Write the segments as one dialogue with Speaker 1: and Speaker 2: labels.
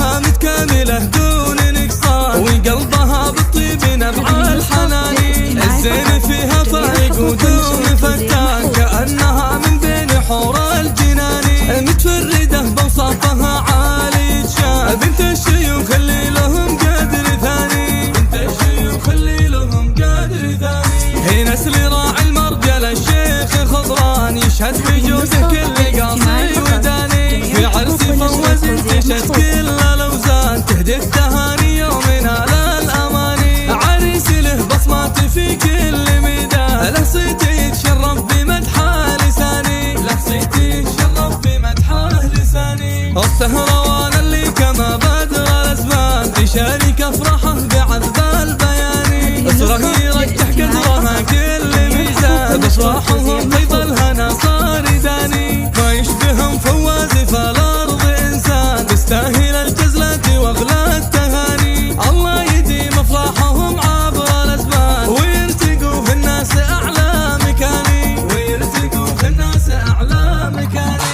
Speaker 1: طباعها متكاملة دون نقصان، وقلبها بالطيب نبع الحنان. الزين فيها فايق ودون فتان، كأنها من بين حور الجنان. متفردة بوصافها عالي الشان، بنت الشيوخ اللي لهم قدر ثاني، بنت الشيوخ اللي لهم قدر ثاني. هي نسل راعي المرجل الشيخ خضران، يشهد بجود كل قاصي وداني. في عرس فوز انتشت كل الاوزان، تهدي التهاني يومنا للاماني. عريس له بصمات في كل ميدان، له صيت يتشرف بمدحه لساني، له صيت يتشرف بمدحه لساني. السهروان اللي كما بدر الازمان، يشارك افراحه بعذب البياني. اسره يرجح قدرها كل ميزان، بافراحهم فيض الهنا صار داني. ما يشبههم فواز فالارض انسان، يستاهل الجزلة واغلى التهاني. الله يديم افراحهم عبر الازمان، ويرتقوا في الناس اعلى مكاني، ويرتقوا في الناس اعلى مكاني.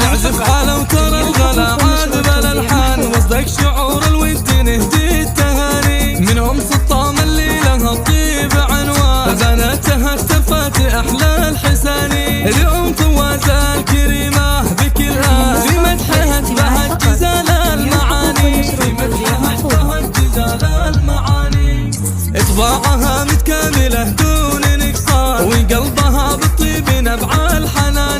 Speaker 1: اعزف على وترى الغلا عاد بالالحان، وصدق شعور الود نهدي التهاني. منهم سطام اللي لها الطيب عنوان، بناتها اهتفت احلى الحساني. اليوم فواز الكريمه بكل آن، في مدحها تبهت جزال المعاني، في مدحها تبهت جزال المعاني. اطباعها متكامله دون نقصان، وقلبها بالطيب نبع الحنان.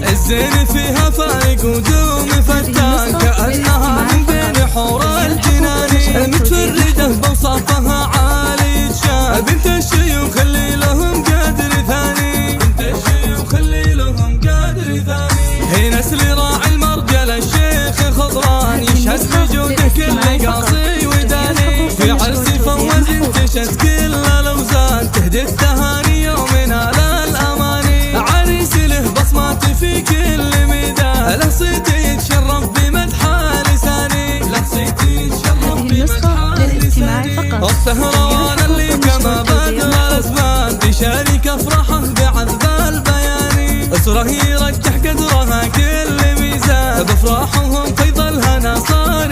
Speaker 1: الزين فيها فايق ودوم فتان، كأنها من بين حور الجنان. متفردة بوصافها عالي الشان، بنت الشيوخ اللي لهم قدر ثاني، بنت الشيوخ اللي لهم قدر ثاني. هي نسل راعي المرجل الشيخ خضران، يشهد بجود كل قاصي وداني. في عرس فوز انتشت كل الاوزان، تهدي التهاني يومنا للاماني. عريس له بصمات في كل ميدان، له صيت يتشرف بمدحه لساني، له صيت يتشرف بمدحه لساني. السهروان اللي كما بدر الازمان، يشارك افراحه بعذب البياني. اسره يرجح قدرها كل ميزان، بافراحهم فيض الهنا صار